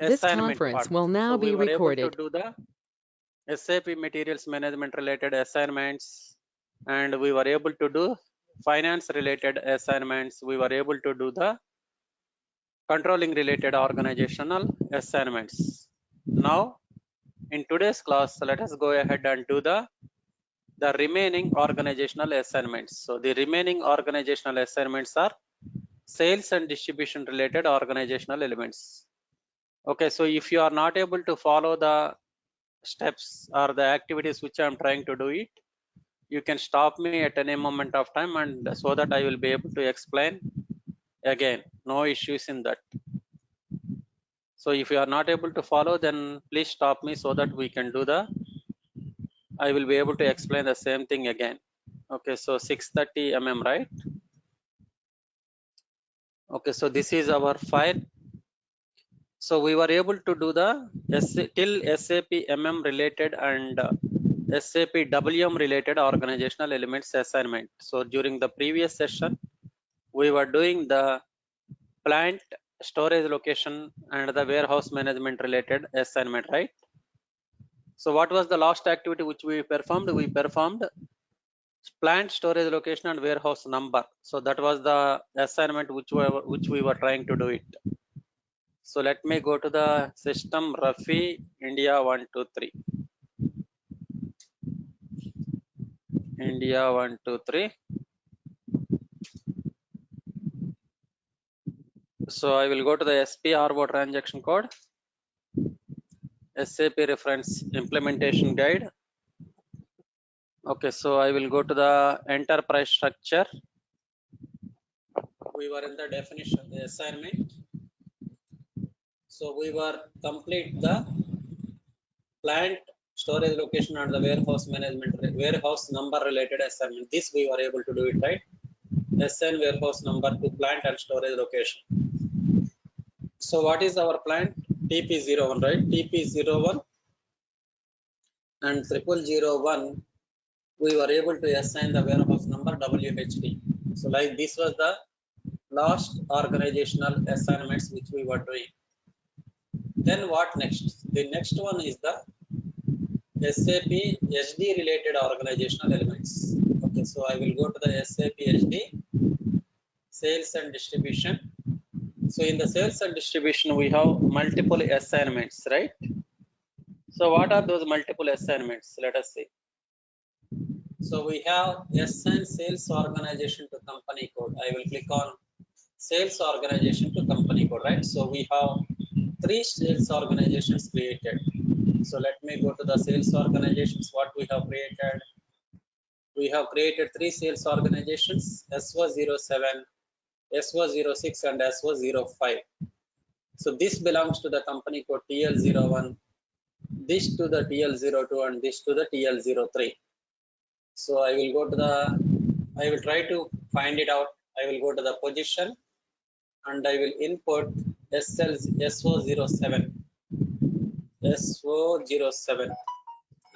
This assignment conference part. will now So we be were able to recorded. do the SAP materials management related assignments, and we were able to do finance related assignments. We were able to do the controlling related organizational assignments. Now in today's class, let us go ahead and do the remaining organizational assignments. So the remaining organizational assignments are sales and distribution related organizational elements. Okay, so if you are not able to follow the steps or the activities which I am trying to do it, you can stop me at any moment of time, and so that I will be able to explain again. No issues in that. So if you are not able to follow, then please stop me so that we can do I will be able to explain the same thing again. Okay, so 630 right? Okay, so this is our file. So we were able to do the till SAP related and SAP related organizational elements assignment. So during the previous session, we were doing the plant storage location and the warehouse management related assignment, right? So what was the last activity which we performed? We performed plant storage location and warehouse number. So that was the assignment which we were trying to do it. So let me go to the system Rafi India 123. India 123. So I will go to the SPRO transaction code, SAP reference implementation guide. Okay, so I will go to the enterprise structure. We were in the definition of the assignment. So we were complete the plant storage location and the warehouse management, warehouse number related assignment. This we were able to do it, right? SN warehouse number to plant and storage location. So what is our plant? TP01, right? TP01 and 0001. We were able to assign the warehouse number WHT. So like this was the last organizational assignments which we were doing. Then what next? The next one is the SAP SD related organizational elements. Okay, so I will go to the SAP SD sales and distribution. So in the sales and distribution, we have multiple assignments, right? So what are those multiple assignments? Let us see. So we have SN sales organization to company code. I will click on sales organization to company code, right? So we have 3 sales organizations created. So let me go to the sales organizations. What we have created? We have created 3 sales organizations: SO07, SO06, and SO05. So this belongs to the company code TL01, this to the TL02, and this to the TL03. So I will go to I will try to find it out. I will go to the position and I will input SO07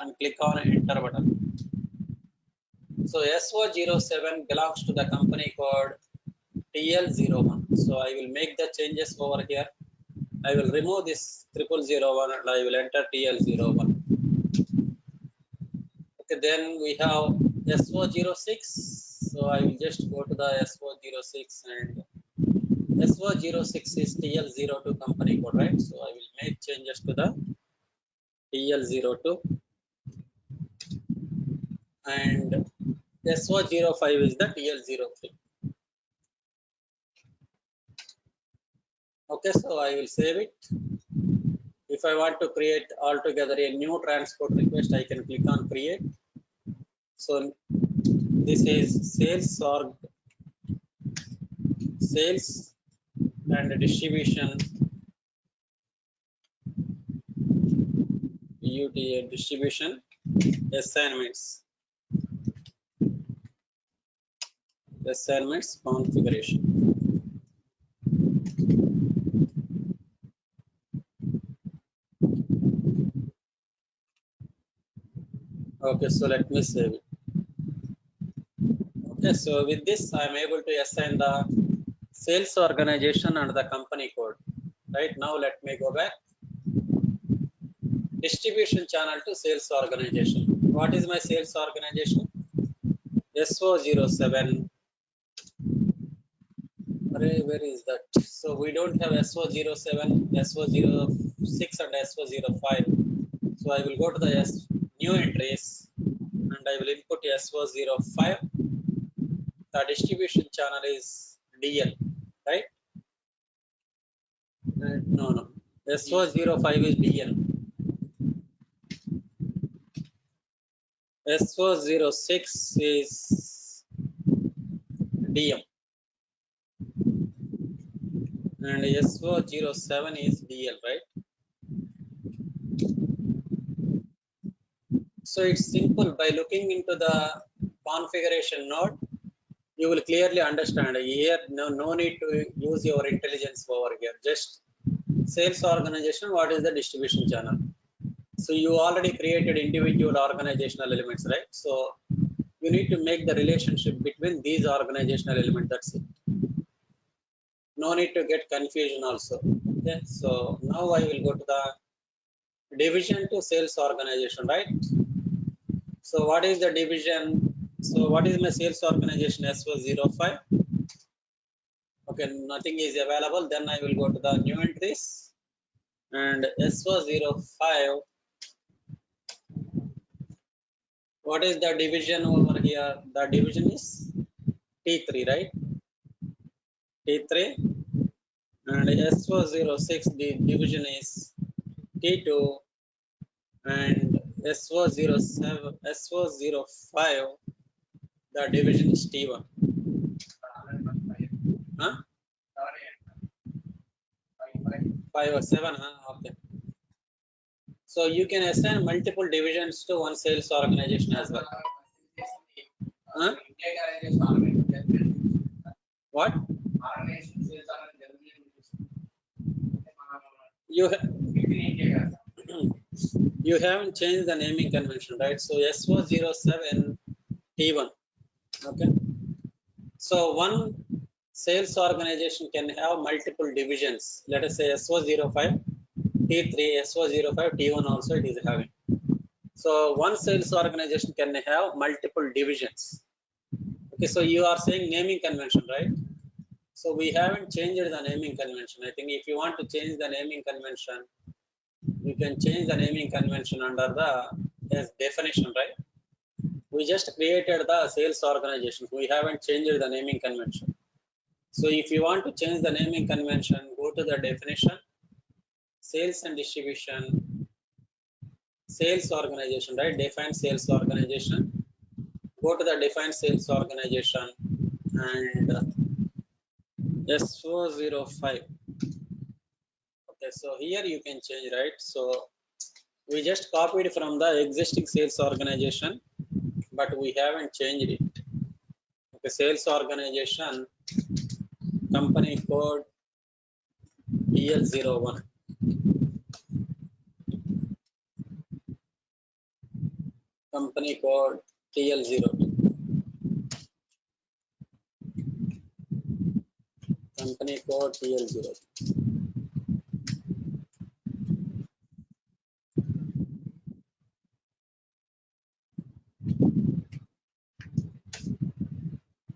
and click on enter button. So SO07 belongs to the company code TL01. So I will make the changes over here. I will remove this 0001 and I will enter TL01. Okay, then we have SO06. So I will just go to the SO06 and SO06 is TL02 company code, right? So I will make changes to the TL02 and SO05 is the TL03. Okay, so I will save it. If I want to create altogether a new transport request, I can click on create. So this is sales and distribution UTA distribution assignments configuration. Okay, so let me save it. Okay, so with this I am able to assign the sales organization and the company code. Right now let me go back. distribution channel to sales organization. What is my sales organization? SO07. Where is that? So we don't have SO07, SO06 and SO05. So I will go to the new entries and I will input SO05. The distribution channel is DL, right? No. SO05 is DL. SO06 is DM. And SO07 is DL, right? So it's simple. By looking into the configuration node, you will clearly understand. Here, no need to use your intelligence over here. Just sales organization, what is the distribution channel? So you already created individual organizational elements, right? So you need to make the relationship between these organizational elements. That's it. No need to get confusion also. Okay. So now I will go to the division to sales organization, right? So what is the division? So what is my sales organization? SO05. Okay, nothing is available. Then I will go to the new entries and SO05. What is the division over here? The division is T3, right? T3 and SO06, the division is T2 and SO07, SO05, the division is T1. Huh? 5 or 7, huh? Okay. So you can assign multiple divisions to one sales organization as well. Huh? What? You you haven't changed the naming convention, right? So SO07 T1. Okay. So one sales organization can have multiple divisions. Let us say SO05 T3, SO05 T1 also it is having. So one sales organization can have multiple divisions. Okay, so you are saying naming convention, right? So we haven't changed the naming convention. I think if you want to change the naming convention, you can change the naming convention under the definition, right? We just created the sales organization. We haven't changed the naming convention. So if you want to change the naming convention, go to the definition, sales and distribution, sales organization, right? Define sales organization. Go to the define sales organization and SO05. Okay, so here you can change, right? So we just copied from the existing sales organization, but we haven't changed it. Okay, sales organization, company code TL01. Company code TL02. Company code TL02.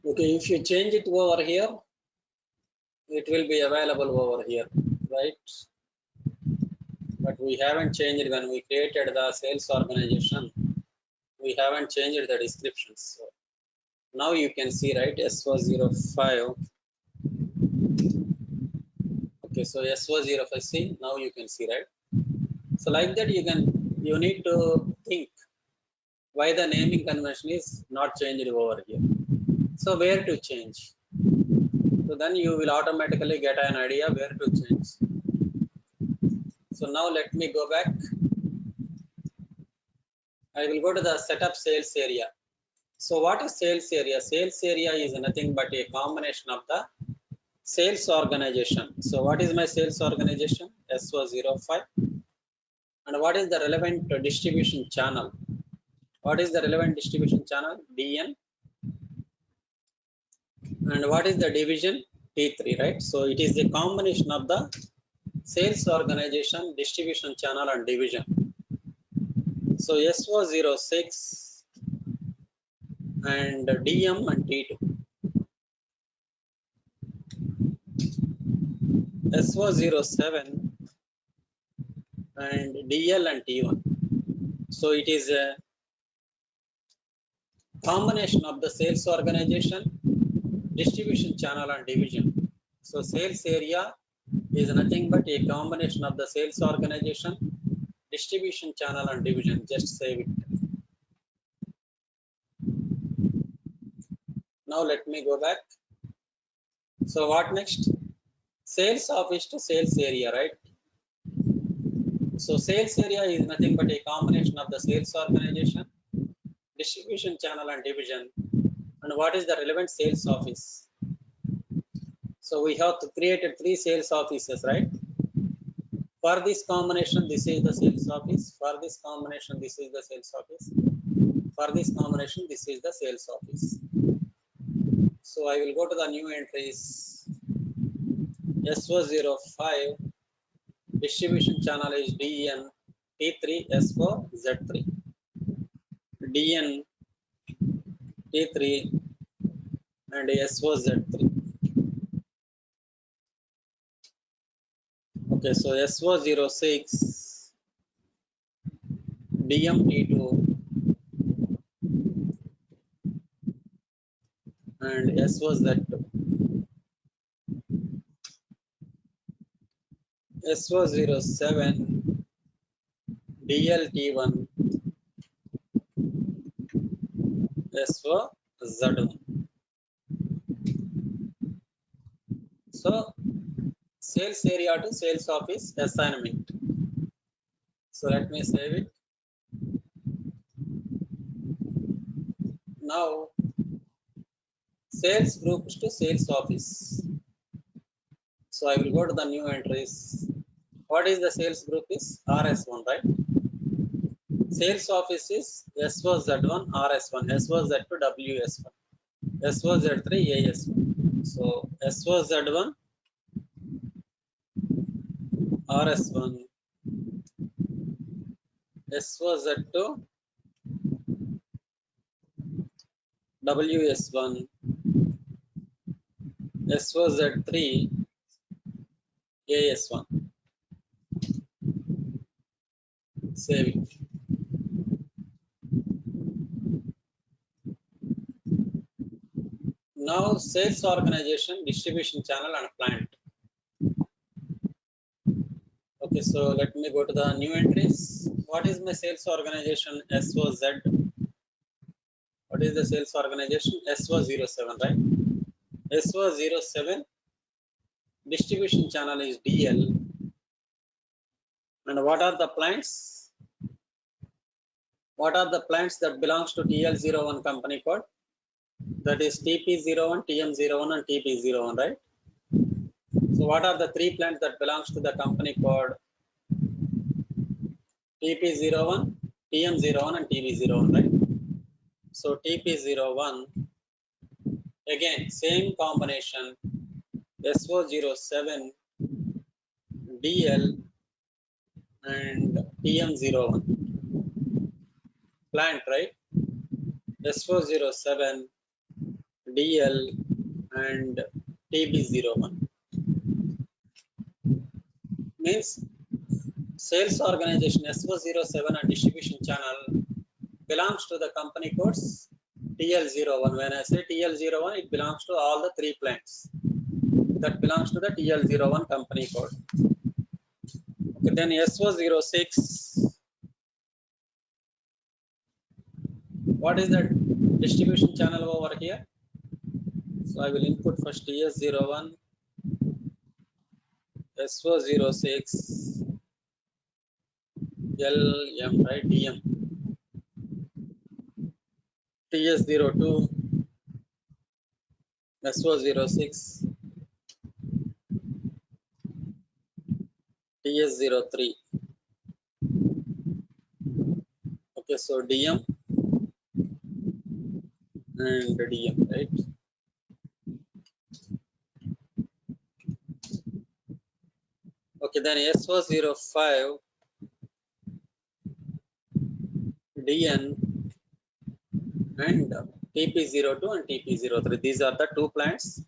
Okay, if you change it over here, it will be available over here, right? But we haven't changed when we created the sales organization. We haven't changed the descriptions. So now you can see, right? SO05. Okay, so SO05. See, now you can see, right? So like that, you need to think why the naming convention is not changed over here. So where to change? So then you will automatically get an idea where to change. So now let me go back. I will go to the setup sales area. So what is sales area? Sales area is nothing but a combination of the sales organization. So what is my sales organization? SO05. And what is the relevant distribution channel? What is the relevant distribution channel? DN. And what is the division? T3, right? So it is a combination of the sales organization, distribution channel and division. So SO06 and DM and T2. SO07 and DL and T1. So it is a combination of the sales organization, distribution channel and division. So sales area is nothing but a combination of the sales organization, distribution channel and division. Just save it. Now let me go back. So what next? Sales office to sales area, right? So sales area is nothing but a combination of the sales organization, distribution channel and division. And what is the relevant sales office? So we have to create 3 sales offices, right? For this combination, this is the sales office. For this combination, this is the sales office. For this combination, this is the sales office. So I will go to the new entries. SO05 distribution channel is DN T3 S4 Z3. DN T3 and SO Z3. Okay, so SO06 DM T2 and SO Z2. SO07 DLT1 SO-Z1. So sales area to sales office assignment. So let me save it. Now sales groups to sales office. So I will go to the new entries. What is the sales group is RS1, right? Sales office is SO-Z1 RS1, SO-Z2 WS1, SO-Z3 AS1. So SO-Z1 RS1, SO-Z2 WS1, SO-Z3 AS1. Save it. Now sales organization, distribution channel and plant. Okay, so let me go to the new entries. What is my sales organization? SOZ. What is the sales organization? SO07, right? SO07 distribution channel is DL. And what are the plants? What are the plants that belongs to TL01 company code? That is TP01, TM01 and TP01, right? So what are the 3 plants that belongs to the company code? TP01, TM01 and TP01, right? So TP01, again same combination, SO07 DL and TM01 plant, right? SO07 DL and TB01 means sales organization SO07 and distribution channel belongs to the company codes TL01. When I say TL01, it belongs to all the 3 plants that belongs to the TL01 company code. Okay, then SO06, what is that distribution channel over here? So I will input first TS01, SO06, LM, right? DM, TS02, SO06, TS03. Okay, so DM and DM, right? Okay, then SO05 DN and TP02 and TP03. These are the two plants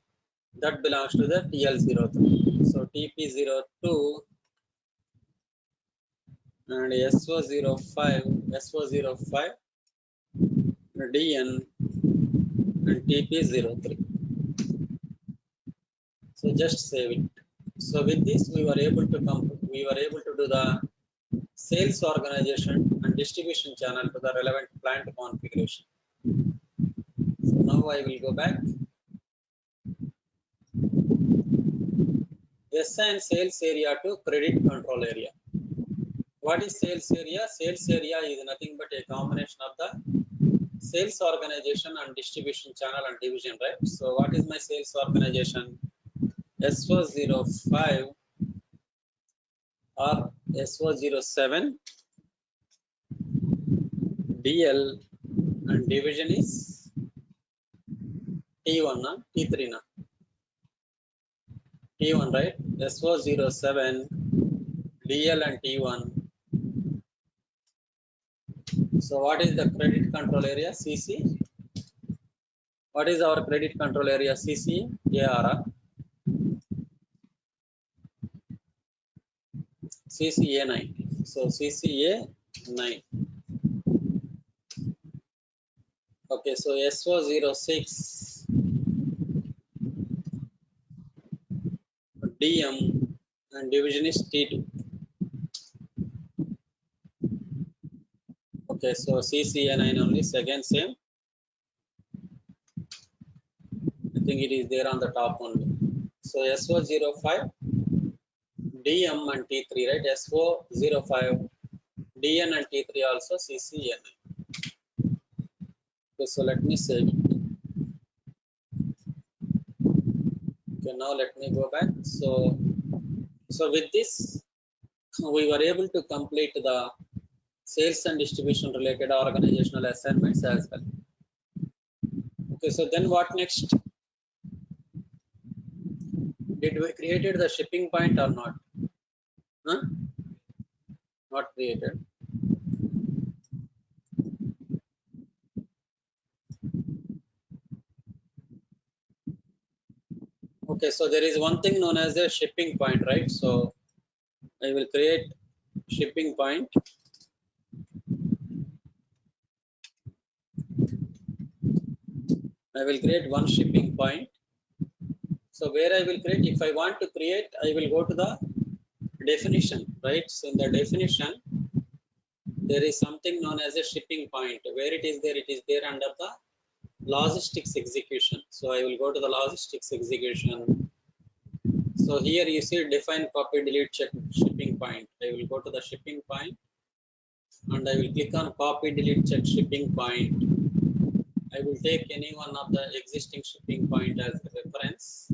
that belongs to the TL03. So TP02 and SO05, SO05, DN and TP03. So just save it. So with this, we were able to do the sales organization and distribution channel to the relevant plant configuration. So now I will go back. Assign sales area to credit control area. What is sales area? Sales area is nothing but a combination of the sales organization and distribution channel and division, right? So what is my sales organization? SO05 or SO07 DL and division is T1 na T3 na T1, right? SO07 DL and T1. So what is the credit control area? CC. What is our credit control area? CC AR. CCA9. So CCA9. Okay, so SO06 DM and division is T2. Okay, so CCA9 only, second same. I think it is there on the top only. So SO05 DM and T3, right? SO05 DN and T3 also CCA9. Okay, so let me save it. Okay, now let me go back. So with this, we were able to complete the sales and distribution related organizational assignments as well. Okay, so then what next? Did we created the shipping point or not? Huh? Not created. Okay, so there is one thing known as a shipping point, right? So I will create shipping point. I will create one shipping point. So where I will create, if I want to create, I will go to the definition, right? So in the definition, there is something known as a shipping point. Where it is there under the logistics execution. So I will go to the logistics execution. So here you see define, copy, delete, check shipping point. I will go to the shipping point and I will click on copy, delete, check shipping point. I will take any one of the existing shipping point as a reference.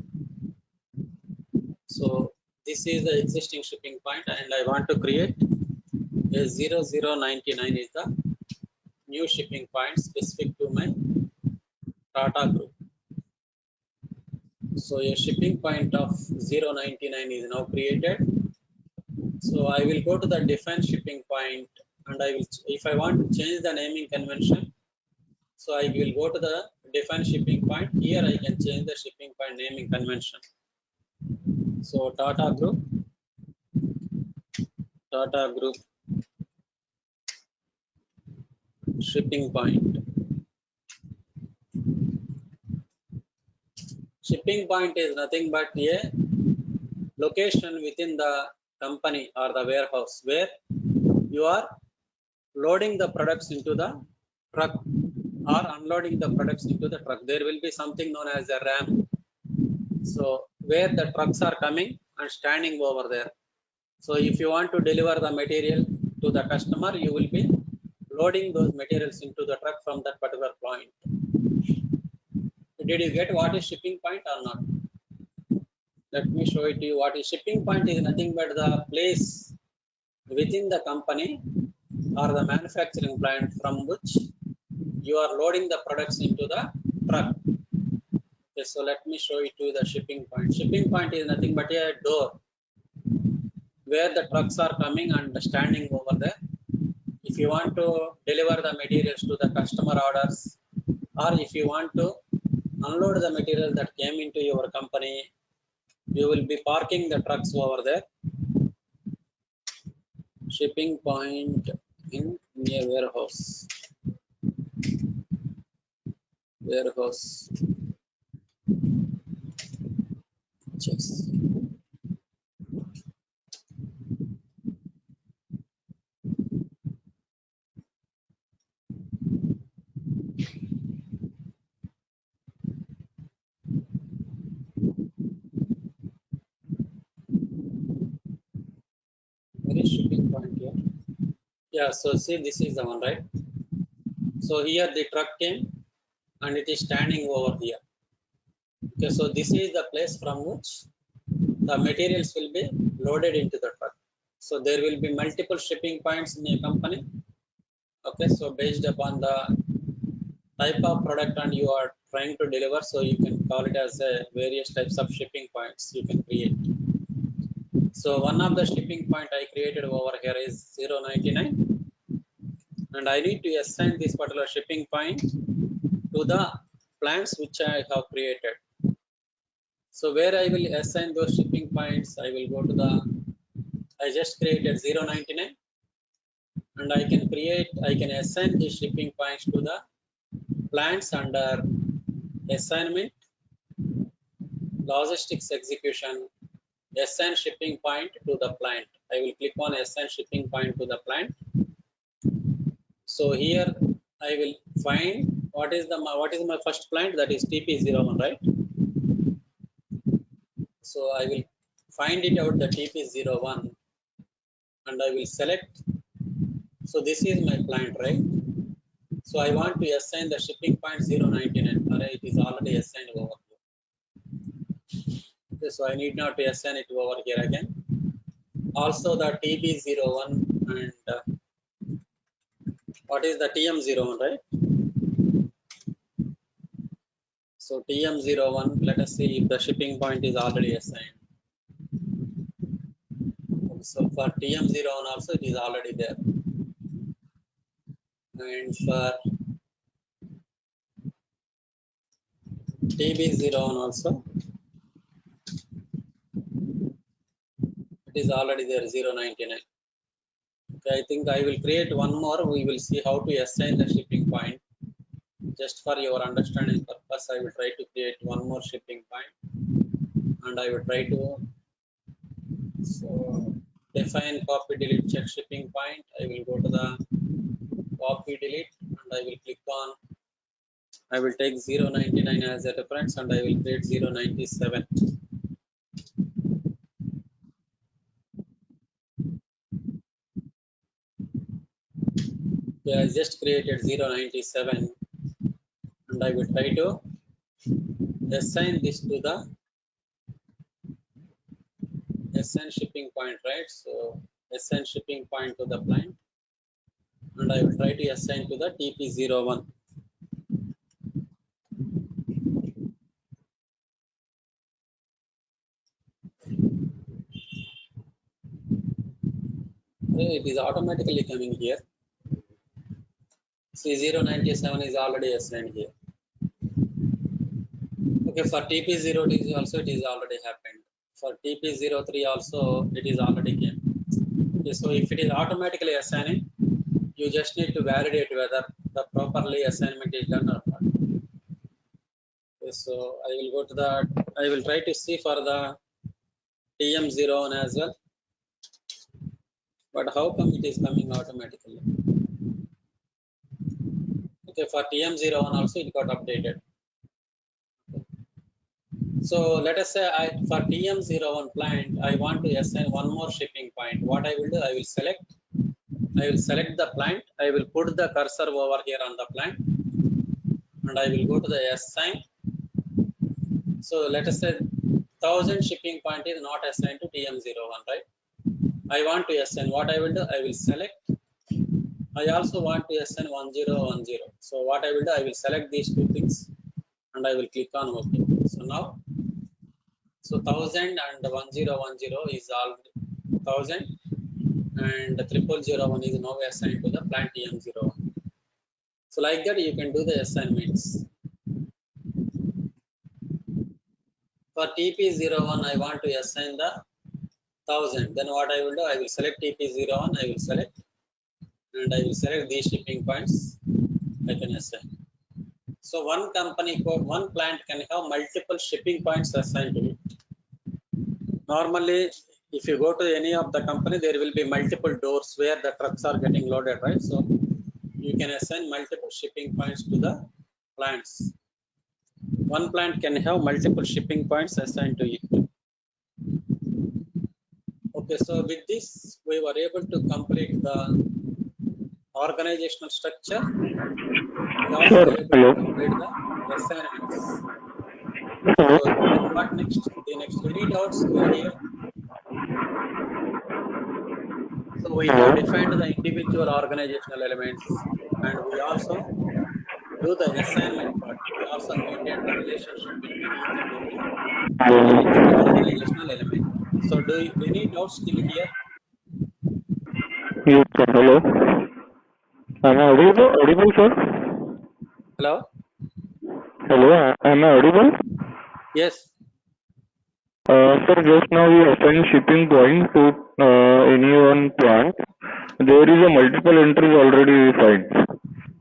So this is the existing shipping point and I want to create a 0099 is the new shipping point specific to my Tata group. So a shipping point of 099 is now created. So I will go to the define shipping point and I will, if I want to change the naming convention, so I will go to the define shipping point. Here I can change the shipping point naming convention. So Tata Group shipping point. Shipping point is nothing but a location within the company or the warehouse where you are loading the products into the truck or unloading the products into the truck. There will be something known as a ramp. So where the trucks are coming and standing over there. So if you want to deliver the material to the customer, you will be loading those materials into the truck from that particular point. Did you get what is shipping point or not? Let me show it to you. What is shipping point is nothing but the place within the company or the manufacturing plant from which you are loading the products into the truck. Okay, so let me show it to you the shipping point. Shipping point is nothing but a door where the trucks are coming and standing over there. if you want to deliver the materials to the customer orders, or if you want to unload the material that came into your company, you will be parking the trucks over there. Shipping point in a warehouse. Warehouse. Yes. Where is shipping point here? Yeah, so see, this is the one, right? So here the truck came and it is standing over here. Okay, so this is the place from which the materials will be loaded into the truck. So there will be multiple shipping points in a company. Okay, so based upon the type of product and you are trying to deliver, so you can call it as a various types of shipping points you can create. So one of the shipping point I created over here is 099, and I need to assign this particular shipping point to the plants which I have created. So where I will assign those shipping points, I will go to the, I just created 099, and I can assign the shipping points to the plants under assignment, logistics execution, assign shipping point to the plant. I will click on assign shipping point to the plant. So here I will find what is my first plant, that is TP01, right? So I will find it out, the TP01, and I will select. So this is my plant, right? So I want to assign the shipping point 099. Alright, it is already assigned over here. Okay, so I need not to assign it over here again. Also the TB01 and what is the TM01, right? So TM01, let us see if the shipping point is already assigned. So for TM01 also it is already there. And for TB01 also, it is already there, 099. Okay, I think I will create one more. We will see how to assign the shipping point. Just for your understanding purpose, I will try to create one more shipping point, and I will try to define copy delete check shipping point. I will go to the copy delete and I will click on, I will take 099 as a reference and I will create 097. Okay, I just created 097 and I will try to assign this to the assign shipping point, right? So assign shipping point to the plant, and I will try to assign to the TP01. Okay, it is automatically coming here. See, 097 is already assigned here. Okay, for TP02 also it is already happened. For TP03 also it is already came. Okay, so if it is automatically assigning, you just need to validate whether the properly assignment is done or not. Okay, so I will go to the, I will try to see for the TM01 as well. But how come it is coming automatically? Okay, for TM01 also it got updated. So let us say for TM01 plant, I want to assign one more shipping point. What I will do, I will select the plant. I will put the cursor over here on the plant, and I will go to the assign. So let us say 1000 shipping point is not assigned to TM01, right? I want to assign. What I will do, I will select. I also want to assign 1010. So what I will do, I will select these two things, and I will click on OK. So now, so 1000 and 1010 is all 1000, and 0001 is now assigned to the plant EM01. So like that you can do the assignments. For TP01 I want to assign the 1000. Then what I will do, I will select TP01, I will select, and I will select these shipping points. I can assign. So one company code, one plant can have multiple shipping points assigned to it. Normally, if you go to any of the company, there will be multiple doors where the trucks are getting loaded, right? So you can assign multiple shipping points to the plants. One plant can have multiple shipping points assigned to it. Okay, so with this, we were able to complete the organizational structure. We also Sir, were able hello. to complete the assignments. Hello. So then what next? The next, any doubts over here? So we have Hello. defined the individual organizational elements, and we also do the assignment part. We also maintain the relationship between each and every Hello. individual organizational element. So do you, any doubts still here? Yes, sir. Hello. Am I audible, sir? Hello? Hello. Am I audible? Yes. Sir, just now we assigned shipping point to any one plant. There is a multiple entries already defined.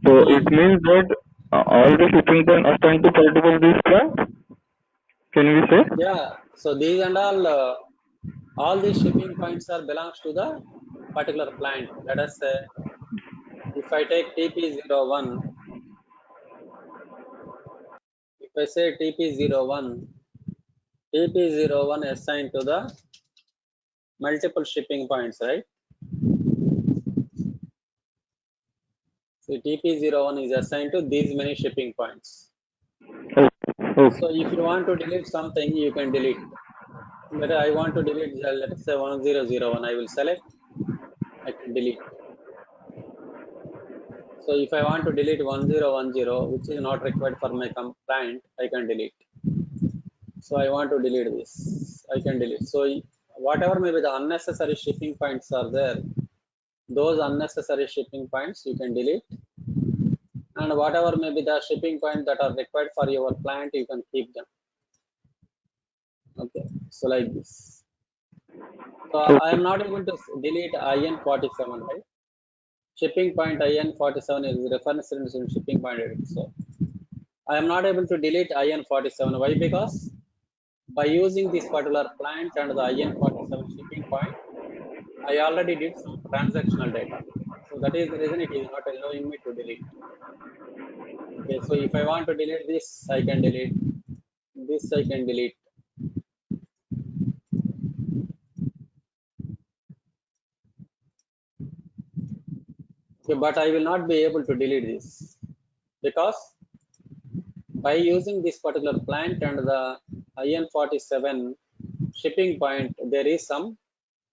So it Hmm. means that all the shipping point assigned to particular this plant. Can we say? Yeah. So these and all these shipping points are belongs to the particular plant. Let us say if I take TP01, if I say TP01, TP01 assigned to the multiple shipping points, right? So TP01 is assigned to these many shipping points. Okay. So Okay. if you want to delete something, you can delete. But I want to delete, let us say 1001, I will select, I can delete. So if I want to delete 1010, which is not required for my client, I can delete. So I want to delete this, I can delete. So whatever maybe the unnecessary shipping points are there, those unnecessary shipping points you can delete. And whatever maybe the shipping points that are required for your plant, you can keep them. Okay, so like this. So I am Okay. not able to delete IN47, right? Shipping point IN47 is reference in shipping point edit. So I am not able to delete IN47. Why? Because by using this particular plant and the IN47 shipping point, I already did some transactional data. So that is the reason it is not allowing me to delete. Okay, so if I want to delete this, I can delete. This I can delete. Okay, but I will not be able to delete this because by using this particular plant and the IN47 shipping point, there is some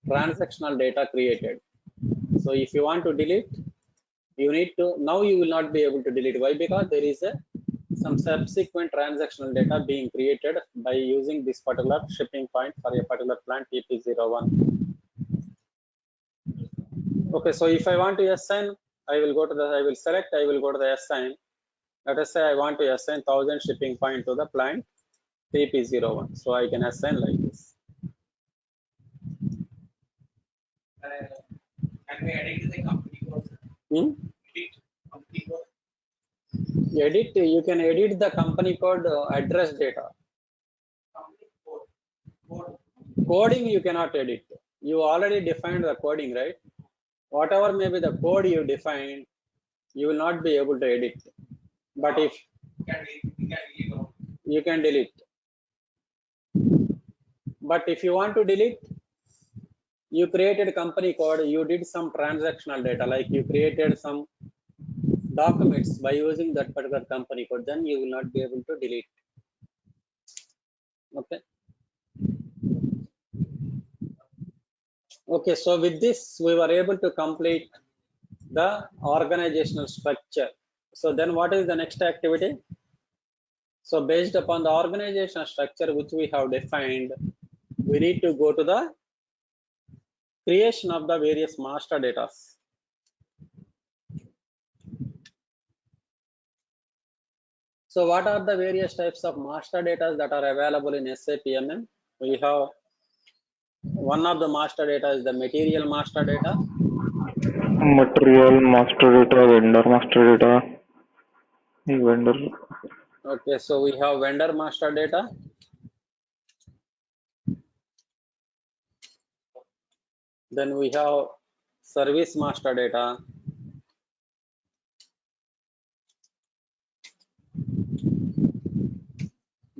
transactional data created. So if you want to delete, you need to, now you will not be able to delete. Why? Because there is some subsequent transactional data being created by using this particular shipping point for a particular plant TP01. Okay, so if I want to assign, I will go to the, I will select, I will go to the assign. Let us say I want to assign 1000 shipping point to the plant TP01. So I can assign like this. Can we edit the company code? Edit company code. Edit, you can edit the company code address data. Company code. Coding you cannot edit. You already defined the coding, right? Whatever may be the code you defined, you will not be able to edit. But if you can delete. But if you want to delete, you created a company code, you did some transactional data, like you created some documents by using that particular company code, then you will not be able to delete. Okay. Okay, so with this, we were able to complete the organizational structure. So then what is the next activity? So based upon the organizational structure which we have defined, we need to go to the Creation of the various master data. So what are the various types of master data that are available in SAP MM? We have one of the master data is the material master data. Material master data, vendor master data, vendor. Okay, so we have vendor master data. Then we have service master data.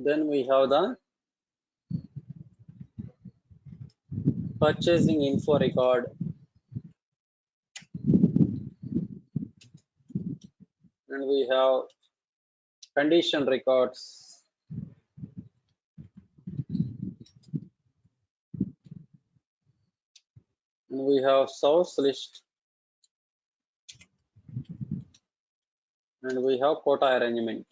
Then we have the purchasing info record. And we have condition records. And we have source list. And we have quota arrangement.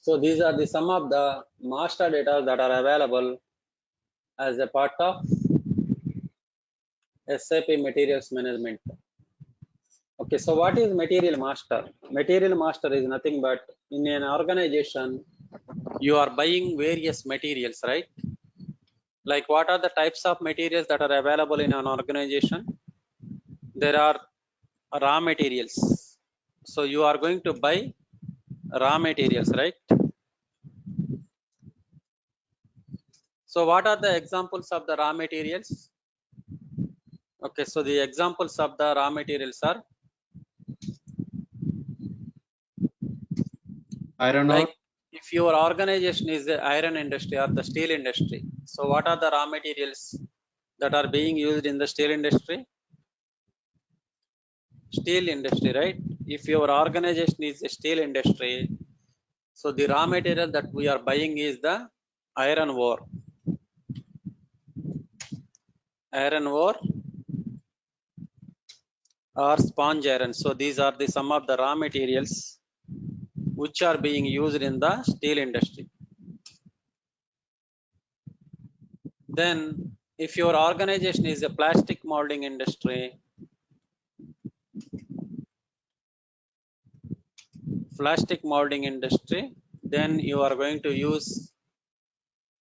So these are the some of the master data that are available as a part of SAP materials management. Okay, so what is material master? Material master is nothing but in an organization, you are buying various materials, right? Like what are the types of materials that are available in an organization? There are raw materials. So you are going to buy raw materials, right? So what are the examples of the raw materials? Okay, so the examples of the raw materials are Iron ore. like if your organization is the iron industry or the steel industry. So what are the raw materials that are being used in the steel industry? Steel industry, right? If your organization is a steel industry, so the raw material that we are buying is the iron ore. Iron ore or sponge iron. So these are the some of the raw materials which are being used in the steel industry. Then if your organization is a plastic molding industry, then you are going to use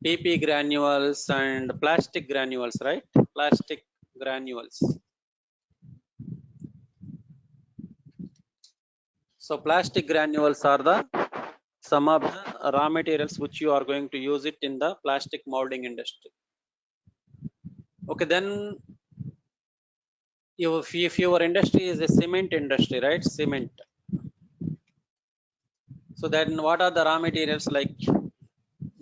PP granules and plastic granules, right? Plastic granules. So plastic granules are the some of the raw materials which you are going to use it in the plastic molding industry. Okay, then if your industry is a cement industry, right? Cement. So then what are the raw materials like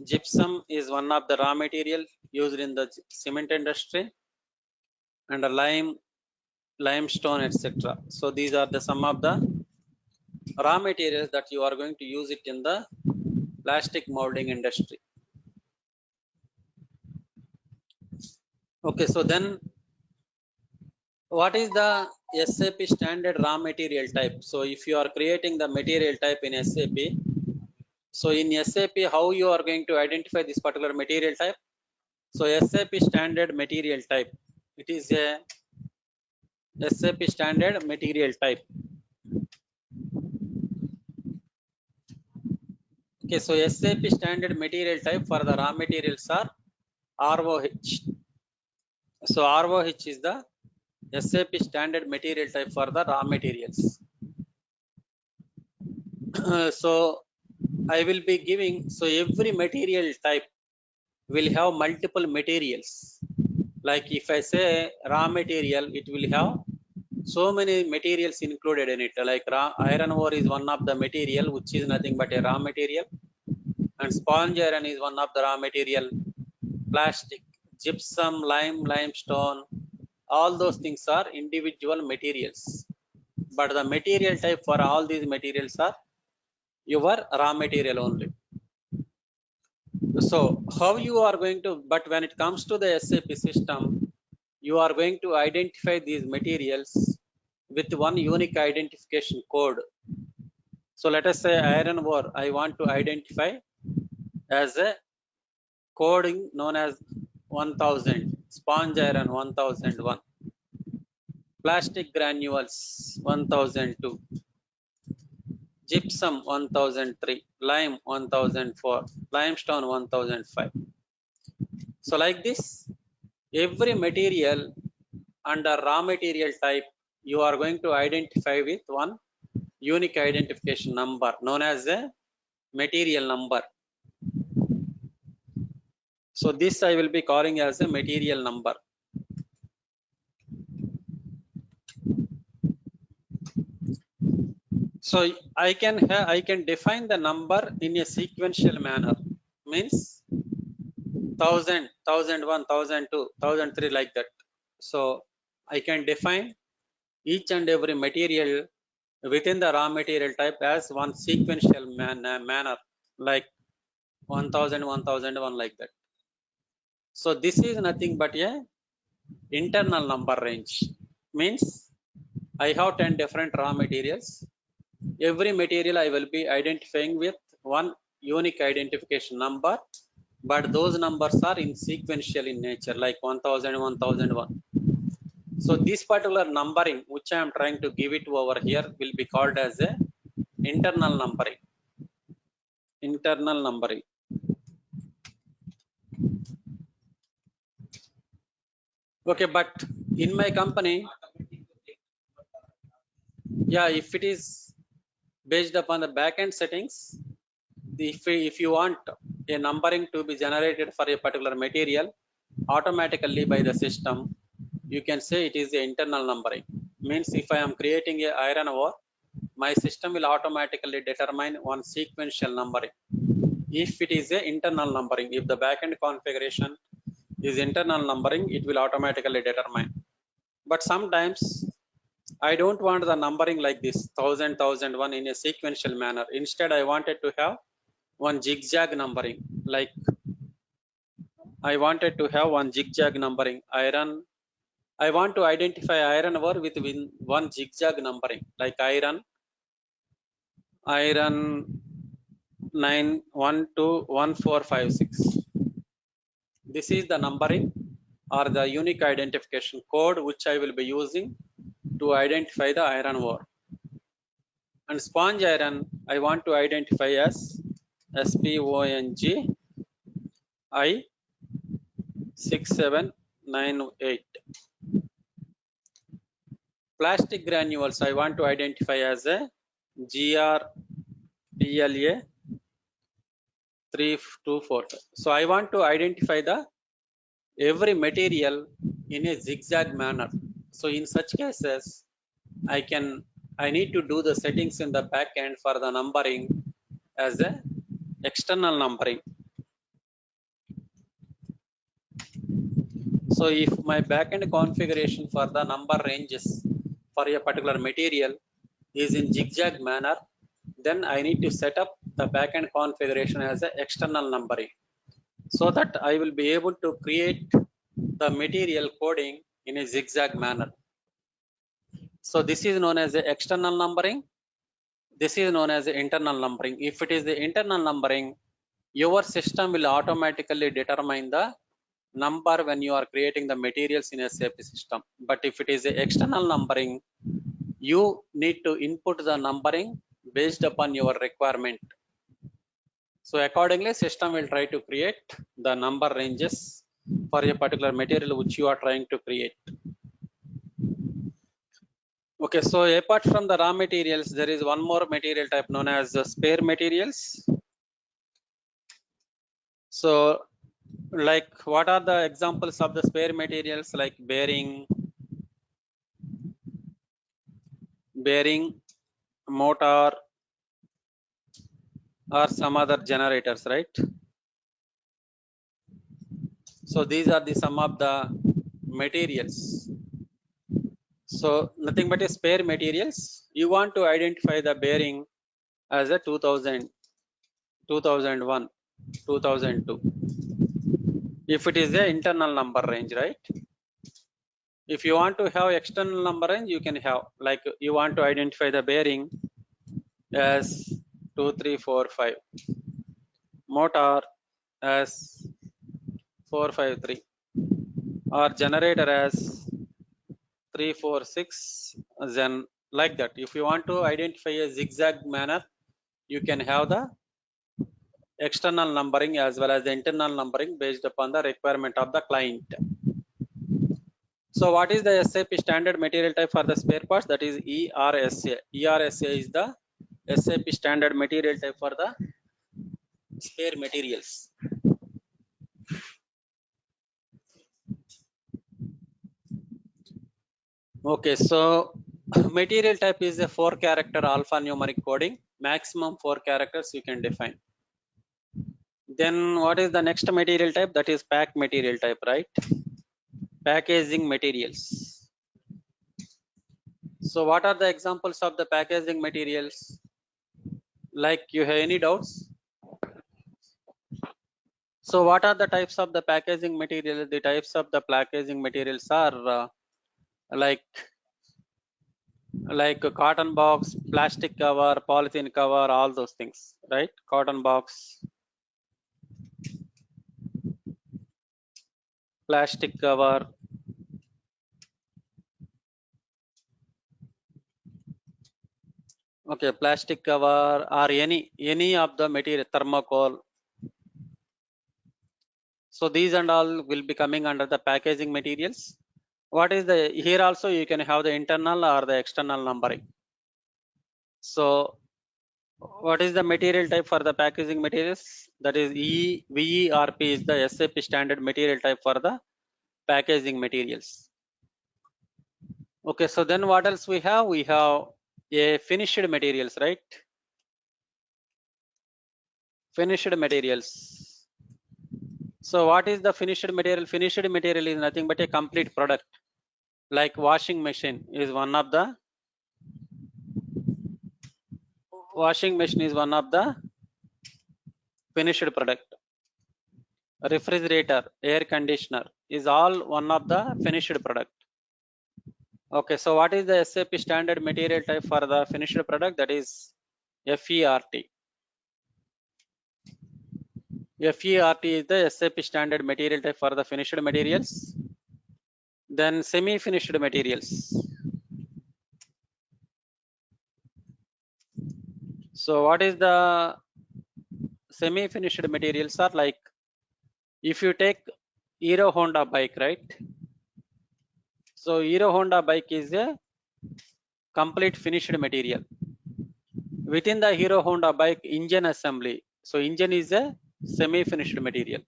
gypsum is one of the raw material used in the cement industry, and a limestone, etc. So these are the some of the raw materials that you are going to use it in the plastic molding industry. Okay, so then what is the SAP standard raw material type? So if you are creating the material type in SAP, so in SAP how you are going to identify this particular material type? So SAP standard material type, it is a SAP standard material type. Okay, so SAP standard material type for the raw materials are ROH. So ROH is the SAP standard material type for the raw materials. So I will be giving, so every material type will have multiple materials. Like if I say raw material, it will have so many materials included in it. Like iron ore is one of the material which is nothing but a raw material, and sponge iron is one of the raw material. Plastic, gypsum, limestone, all those things are individual materials, but the material type for all these materials are your raw material only. So how you are going to, but when it comes to the SAP system, you are going to identify these materials with one unique identification code. So let us say iron ore, I want to identify as a coding known as 1000, sponge iron 1001, plastic granules 1002, gypsum 1003, lime 1004, limestone 1005. So like this, every material under raw material type you are going to identify with one unique identification number known as a material number. So this I will be calling as a material number. So I can define the number in a sequential manner. Means 1000, 1001, 1002, 1003 like that. So I can define each and every material within the raw material type as one sequential manner, like 1000, 1001 like that. So this is nothing but a internal number range. Means I have 10 different raw materials. Every material I will be identifying with one unique identification number, but those numbers are in sequential in nature, like 1000, 1001. So this particular numbering which I am trying to give it over here will be called as a internal numbering. Internal numbering. Okay, but in my company, yeah, if it is based upon the backend settings, if you want a numbering to be generated for a particular material automatically by the system, you can say it is the internal numbering. Means if I am creating a iron ore, my system will automatically determine one sequential numbering if it is a internal numbering. If the backend configuration is internal numbering, it will automatically determine. But sometimes I don't want the numbering like this 1000, 1001 in a sequential manner. Instead I wanted to have one zigzag numbering. Like I wanted to have one zigzag numbering. I want to identify iron ore with one zigzag numbering, like iron 9121456. This is the numbering or the unique identification code which I will be using to identify the iron ore. And sponge iron I want to identify as SPONG I 6798. Plastic granules I want to identify as a GRPLA 324. So I want to identify the every material in a zigzag manner. So in such cases, I need to do the settings in the back end for the numbering as a external numbering. So if my backend configuration for the number ranges for a particular material is in zigzag manner, then I need to set up the backend configuration as an external numbering, so that I will be able to create the material coding in a zigzag manner. So this is known as the external numbering. This is known as the internal numbering. If it is the internal numbering, your system will automatically determine the number when you are creating the materials in a SAP system. But if it is the external numbering, you need to input the numbering based upon your requirement. So accordingly, system will try to create the number ranges for a particular material which you are trying to create. Okay, so apart from the raw materials, there is one more material type known as the spare materials. So like what are the examples of the spare materials? Like bearing, motor, or some other generators, right? So these are the some of the materials. So nothing but a spare materials. You want to identify the bearing as a 2000, 2001, 2002. If it is the internal number range, right? If you want to have external number range, you can have, like you want to identify the bearing as 2345, motor as 453 or generator as 346, then like that. If you want to identify a zigzag manner, you can have the external numbering as well as the internal numbering based upon the requirement of the client. So what is the SAP standard material type for the spare parts? That is ERSA. ERSA is the SAP standard material type for the spare materials. Okay, so material type is a 4-character alphanumeric coding. Maximum 4 characters you can define. Then what is the next material type? That is pack material type, right? Packaging materials. So what are the examples of the packaging materials? Like, you have any doubts? So what are the types of the packaging material? The types of the packaging materials are like a cotton box, plastic cover, polythene cover, all those things, right? Cotton box, plastic cover, okay, plastic cover, or any of the material, thermocol. So these and all will be coming under the packaging materials. What is the, here also you can have the internal or the external numbering. So what is the material type for the packaging materials? That is VERP is the SAP standard material type for the packaging materials. Okay, so then what else we have? We have a finished materials, right? Finished materials. So what is the finished material? Finished material is nothing but a complete product. Like washing machine is one of the finished product. Refrigerator, air conditioner is all one of the finished product. Okay, so what is the SAP standard material type for the finished product? That is FERT. FERT is the SAP standard material type for the finished materials. Then semi-finished materials. So what is the semi-finished materials are like? If you take Hero Honda bike, right? So Hero Honda bike is a complete finished material. Within the Hero Honda bike engine assembly, so engine is a semi-finished material.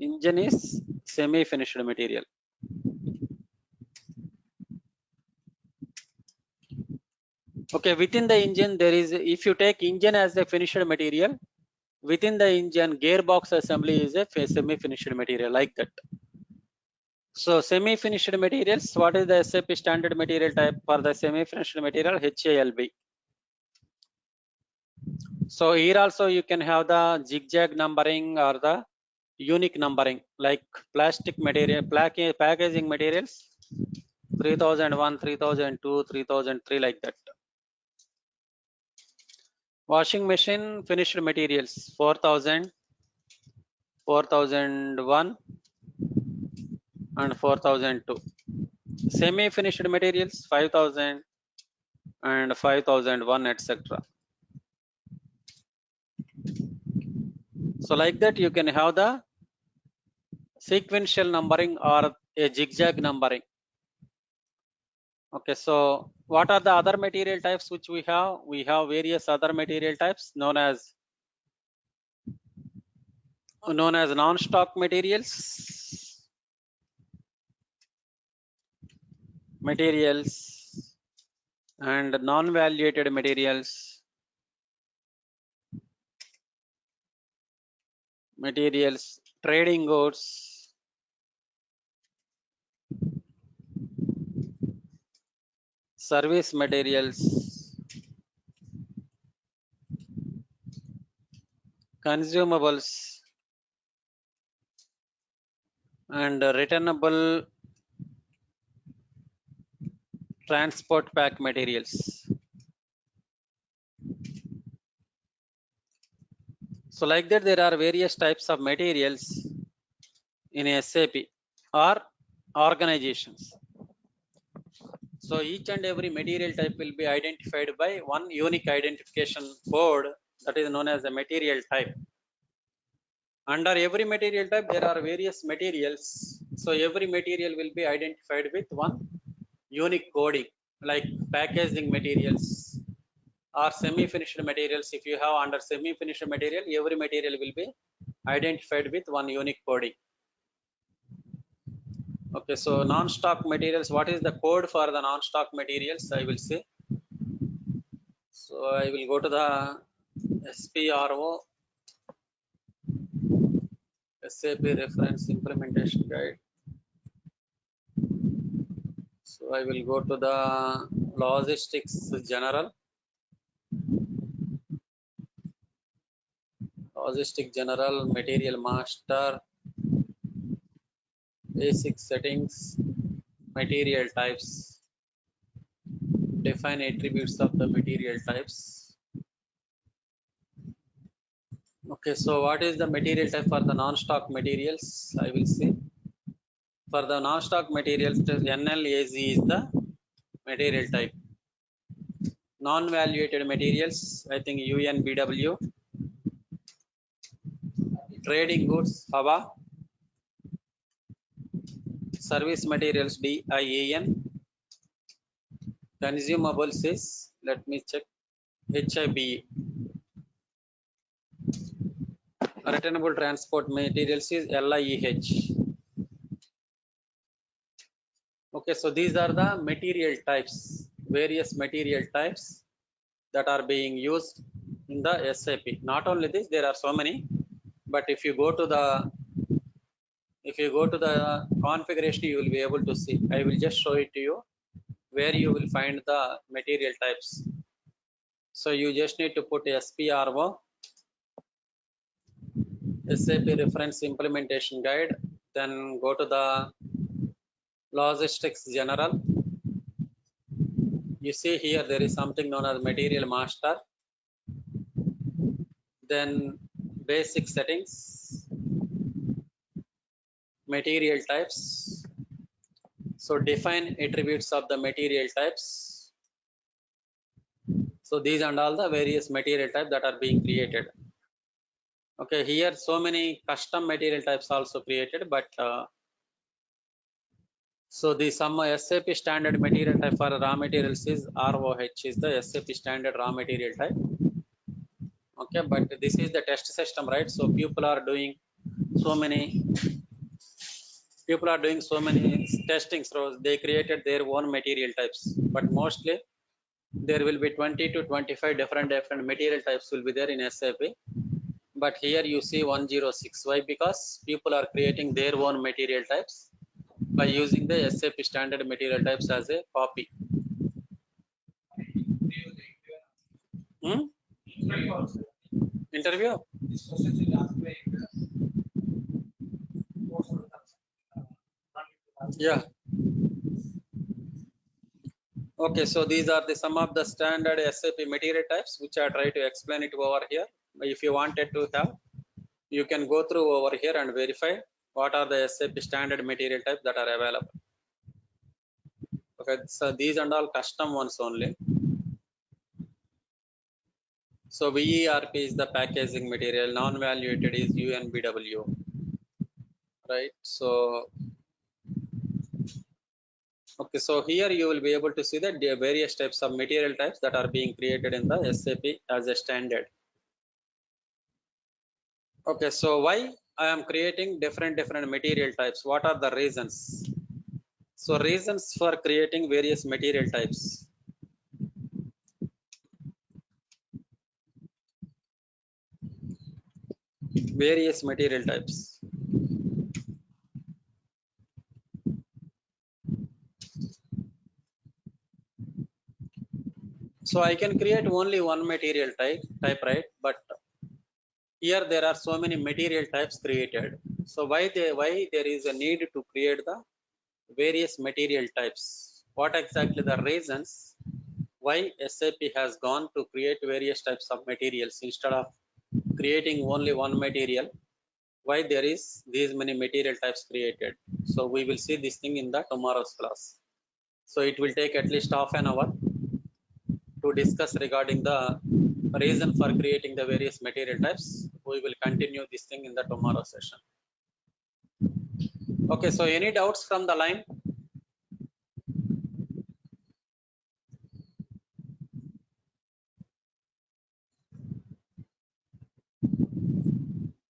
Engine is semi-finished material. Okay, within the engine there is, if you take engine as a finished material, within the engine gearbox assembly is a semi-finished material, like that. So semi-finished materials, what is the SAP standard material type for the semi-finished material? HALB. So here also you can have the zigzag numbering or the unique numbering, like plastic material, packaging materials 3001, 3002, 3003, like that. Washing machine finished materials 4000, 4001 and 4002. Semi finished materials 5000 and 5001, etc. So like that you can have the sequential numbering or a zigzag numbering. Okay, so what are the other material types which we have? We have various other material types known as non-stock materials, and non-valuated materials, trading goods, service materials, consumables, and returnable transport pack materials. So like that there are various types of materials in SAP or organizations. So each and every material type will be identified by one unique identification code that is known as a material type. Under every material type, there are various materials. So every material will be identified with one unique coding, like packaging materials or semi-finished materials. If you have under semi-finished material, every material will be identified with one unique coding. Okay, so non-stock materials, what is the code for the non-stock materials? I will say. So I will go to the SPRO, SAP reference implementation guide. So I will go to the logistics general, material master, basic settings, material types, define attributes of the material types. Okay, so what is the material type for the non-stock materials? I will say. For the non-stock materials, NLAZ is the material type. Non-valuated materials, I think UNBW. Trading goods, HAVA. Service materials, DIAN. Consumables is, let me check, HIBE. Returnable transport materials is LIEH. Okay, so these are the material types, various material types that are being used in the SAP. Not only this, there are so many, but if you go to the configuration, you will be able to see. I will just show it to you where you will find the material types. So you just need to put SPRO, SAP reference implementation guide, then go to the logistics general. You see here there is something known as material master, then basic settings, material types. So define attributes of the material types. So these and all the various material types that are being created. Okay, here so many custom material types also created, but so the some SAP standard material type for raw materials is ROH, is the SAP standard raw material type. Okay, but this is the test system, right? So people are doing so many testing, so they created their own material types, but mostly there will be 20 to 25 different material types will be there in SAP. But here you see 106. Why? Because people are creating their own material types by using the SAP standard material types as a copy. Interview? Yeah. Okay, so these are the some of the standard SAP material types which I try to explain it over here. If you wanted to have, you can go through over here and verify what are the SAP standard material types that are available. Okay, so these and all custom ones only. So VERP is the packaging material, non-valuated is UNBW, right? So okay, so here you will be able to see that there are various types of material types that are being created in the SAP as a standard. Okay, so why I am creating different material types? What are the reasons? So reasons for creating various material types. Various material types. So I can create only one material type, right? But here there are so many material types created. So why there is a need to create the various material types? What exactly the reasons why SAP has gone to create various types of materials instead of creating only one material? why there is these many material types created. So we will see this thing in the tomorrow's class. So it will take at least half an hour to discuss regarding the reason for creating the various material types. We will continue this thing in the tomorrow session. Okay, so any doubts from the line?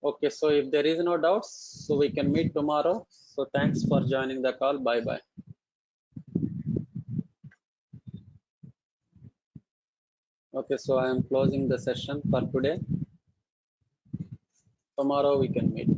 Okay, so if there is no doubts, so we can meet tomorrow. So thanks for joining the call. Bye bye. Okay, so I am closing the session for today. Tomorrow we can meet.